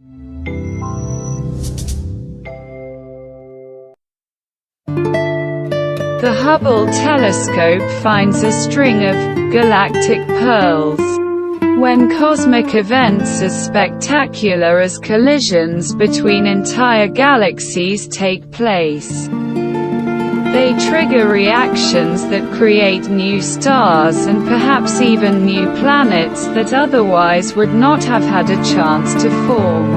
The Hubble Telescope finds a string of galactic pearls. When cosmic events as spectacular as collisions between entire galaxies take place, they trigger reactions that create new stars and perhaps even new planets that otherwise would not have had a chance to form.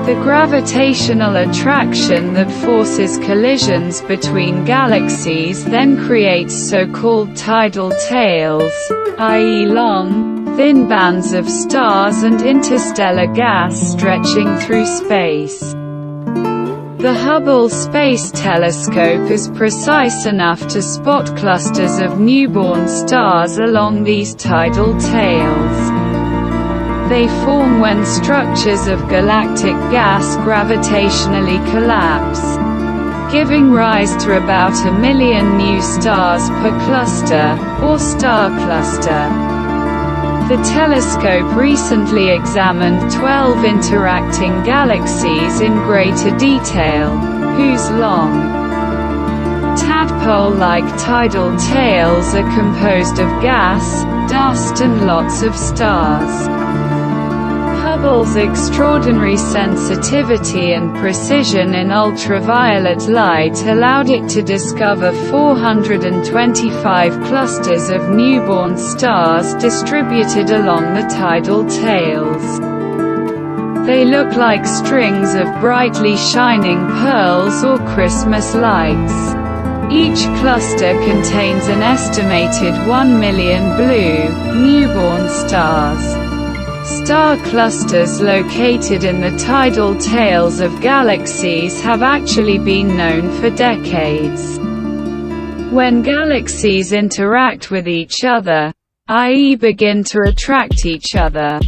The gravitational attraction that forces collisions between galaxies then creates so-called tidal tails, i.e. long, thin bands of stars and interstellar gas stretching through space. The Hubble Space Telescope is precise enough to spot clusters of newborn stars along these tidal tails. They form when structures of galactic gas gravitationally collapse, giving rise to about 1 million new stars per cluster, or star cluster. The telescope recently examined 12 interacting galaxies in greater detail, whose long, tadpole-like tidal tails are composed of gas, dust and lots of stars. Hubble's extraordinary sensitivity and precision in ultraviolet light allowed it to discover 425 clusters of newborn stars distributed along the tidal tails. They look like strings of brightly shining pearls or Christmas lights. Each cluster contains an estimated 1 million blue, newborn stars. Star clusters located in the tidal tails of galaxies have actually been known for decades. When galaxies interact with each other, i.e. begin to attract each other,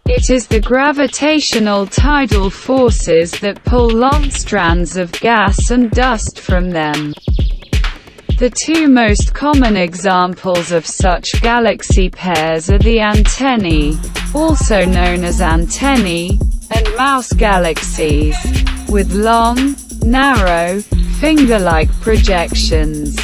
it is the gravitational tidal forces that pull long strands of gas and dust from them. The two most common examples of such galaxy pairs are the antennae, also known as antennae, and mouse galaxies, with long, narrow, finger-like projections.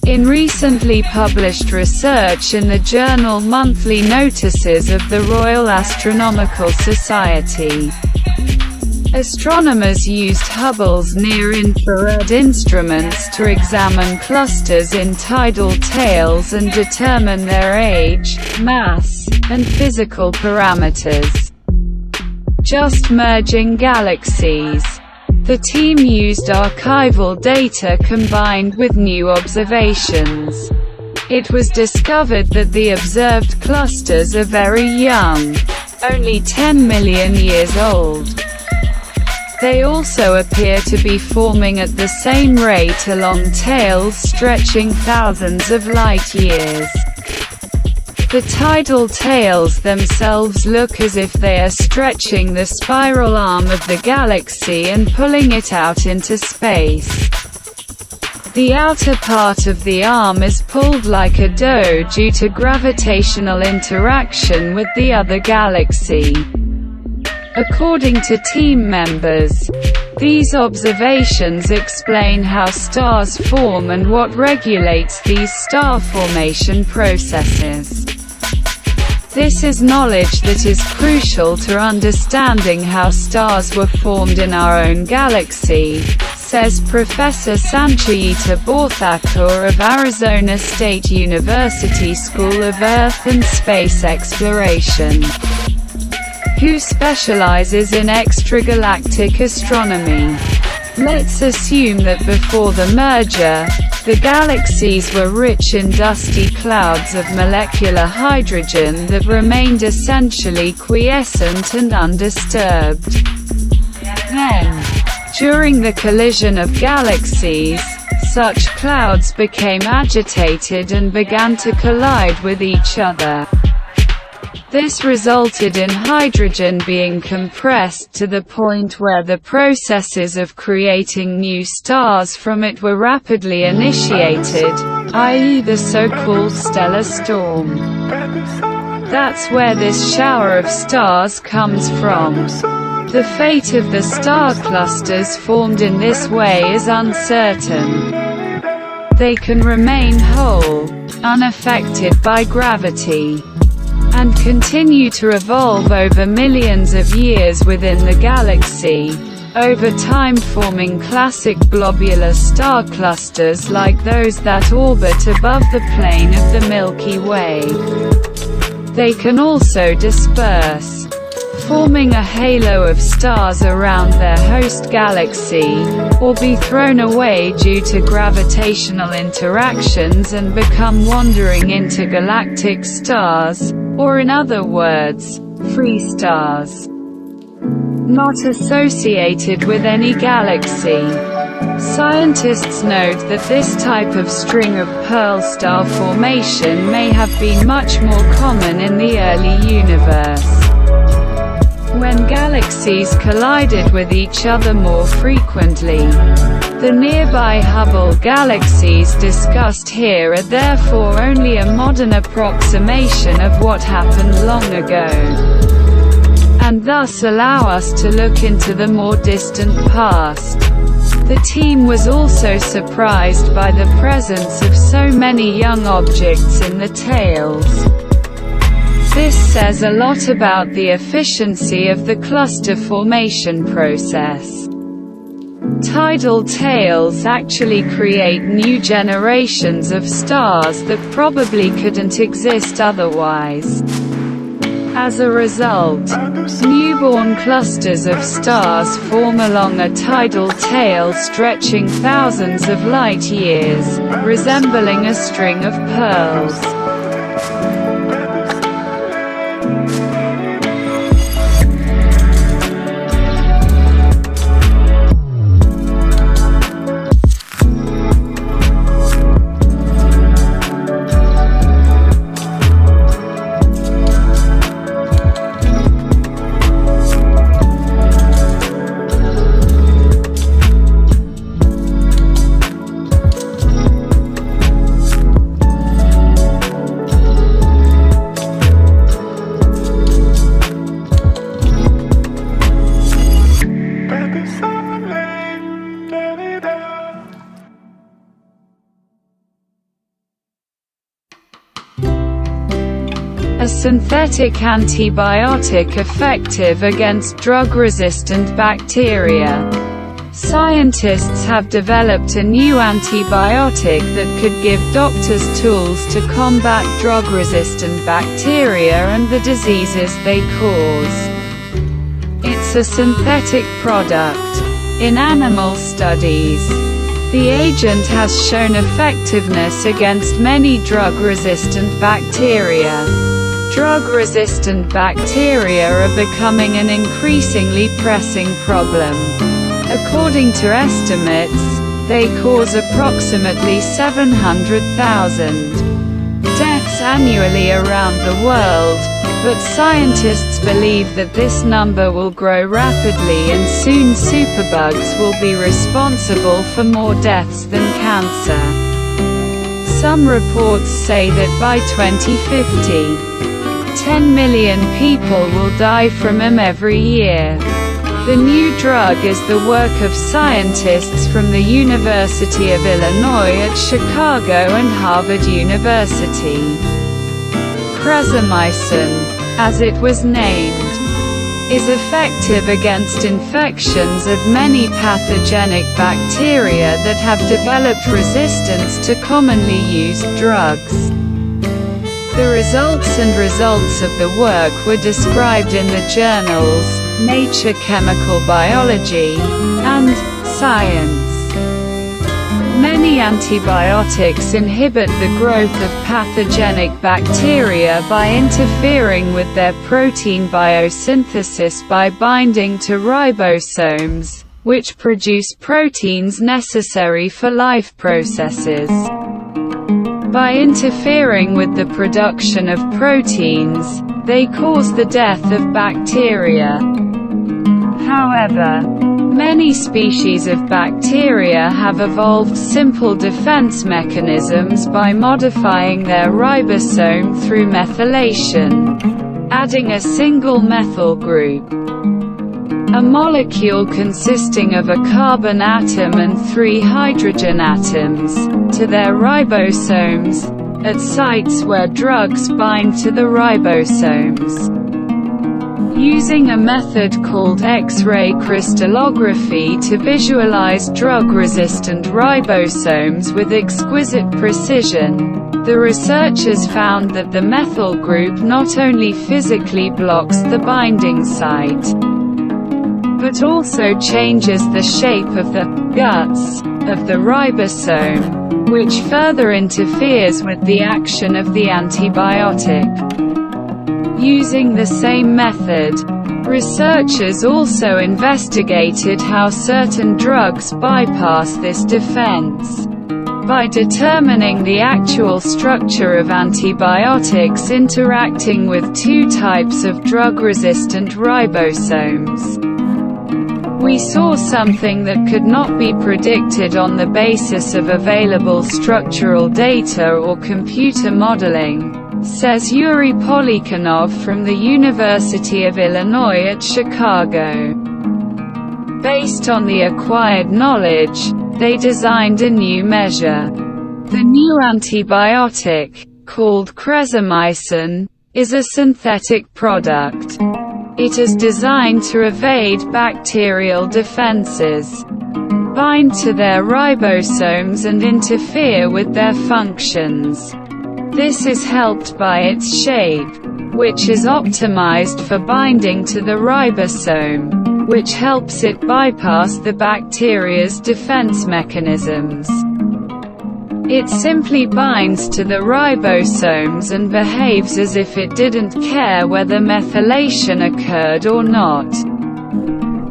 In recently published research in the journal Monthly Notices of the Royal Astronomical Society, astronomers used Hubble's near-infrared instruments to examine clusters in tidal tails and determine their age, mass, and physical parameters. Just merging galaxies. The team used archival data combined with new observations. It was discovered that the observed clusters are very young, only 10 million years old. They also appear to be forming at the same rate along tails stretching thousands of light years. The tidal tails themselves look as if they are stretching the spiral arm of the galaxy and pulling it out into space. The outer part of the arm is pulled like a dough due to gravitational interaction with the other galaxy. According to team members, these observations explain how stars form and what regulates these star formation processes. This is knowledge that is crucial to understanding how stars were formed in our own galaxy, says Professor Sanchita Borthakur of Arizona State University School of Earth and Space Exploration, who specializes in extragalactic astronomy. Let's assume that before the merger, the galaxies were rich in dusty clouds of molecular hydrogen that remained essentially quiescent and undisturbed. Then, during the collision of galaxies, such clouds became agitated and began to collide with each other. This resulted in hydrogen being compressed to the point where the processes of creating new stars from it were rapidly initiated, i.e. the so-called stellar storm. That's where this shower of stars comes from. The fate of the star clusters formed in this way is uncertain. They can remain whole, unaffected by gravity, and continue to evolve over millions of years within the galaxy, over time forming classic globular star clusters like those that orbit above the plane of the Milky Way. They can also disperse, forming a halo of stars around their host galaxy, or be thrown away due to gravitational interactions and become wandering intergalactic stars, or in other words, free stars, not associated with any galaxy. Scientists note that this type of string of pearl star formation may have been much more common in the early universe, when galaxies collided with each other more frequently. The nearby Hubble galaxies discussed here are therefore only a modern approximation of what happened long ago, and thus allow us to look into the more distant past. The team was also surprised by the presence of so many young objects in the tails. This says a lot about the efficiency of the cluster formation process. Tidal tails actually create new generations of stars that probably couldn't exist otherwise. As a result, newborn clusters of stars form along a tidal tail stretching thousands of light years, resembling a string of pearls. A synthetic antibiotic effective against drug-resistant bacteria. Scientists have developed a new antibiotic that could give doctors tools to combat drug-resistant bacteria and the diseases they cause. It's a synthetic product. In animal studies, the agent has shown effectiveness against many drug-resistant bacteria. Drug-resistant bacteria are becoming an increasingly pressing problem. According to estimates, they cause approximately 700,000 deaths annually around the world, but scientists believe that this number will grow rapidly and soon superbugs will be responsible for more deaths than cancer. Some reports say that by 2050, 10 million people will die from them every year. The new drug is the work of scientists from the University of Illinois at Chicago and Harvard University. Prezomycin, as it was named, is effective against infections of many pathogenic bacteria that have developed resistance to commonly used drugs. The results of the work were described in the journals Nature Chemical Biology and Science. Many antibiotics inhibit the growth of pathogenic bacteria by interfering with their protein biosynthesis by binding to ribosomes, which produce proteins necessary for life processes. By interfering with the production of proteins, they cause the death of bacteria. However, Many species of bacteria have evolved simple defense mechanisms by modifying their ribosome through methylation, adding a single methyl group, a molecule consisting of a carbon atom and 3 hydrogen atoms, to their ribosomes, at sites where drugs bind to the ribosomes. Using a method called X-ray crystallography to visualize drug-resistant ribosomes with exquisite precision, the researchers found that the methyl group not only physically blocks the binding site, but also changes the shape of the guts of the ribosome, which further interferes with the action of the antibiotic. Using the same method, researchers also investigated how certain drugs bypass this defense. By determining the actual structure of antibiotics interacting with 2 types of drug-resistant ribosomes, we saw something that could not be predicted on the basis of available structural data or computer modeling, says Yuri Polikanov from the University of Illinois at Chicago. Based on the acquired knowledge, they designed a new measure. The new antibiotic, called cresomycin, is a synthetic product. It is designed to evade bacterial defenses, bind to their ribosomes and interfere with their functions. This is helped by its shape, which is optimized for binding to the ribosome, which helps it bypass the bacteria's defense mechanisms. It simply binds to the ribosomes and behaves as if it didn't care whether methylation occurred or not.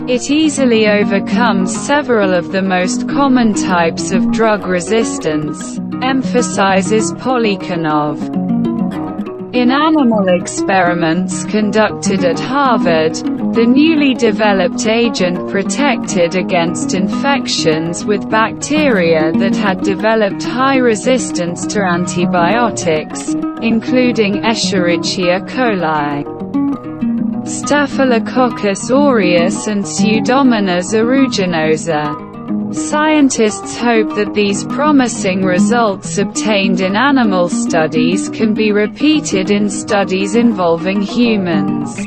It easily overcomes several of the most common types of drug resistance, emphasizes Polikanov. In animal experiments conducted at Harvard, the newly developed agent protected against infections with bacteria that had developed high resistance to antibiotics, including Escherichia coli, Staphylococcus aureus and Pseudomonas aeruginosa. Scientists hope that these promising results obtained in animal studies can be repeated in studies involving humans.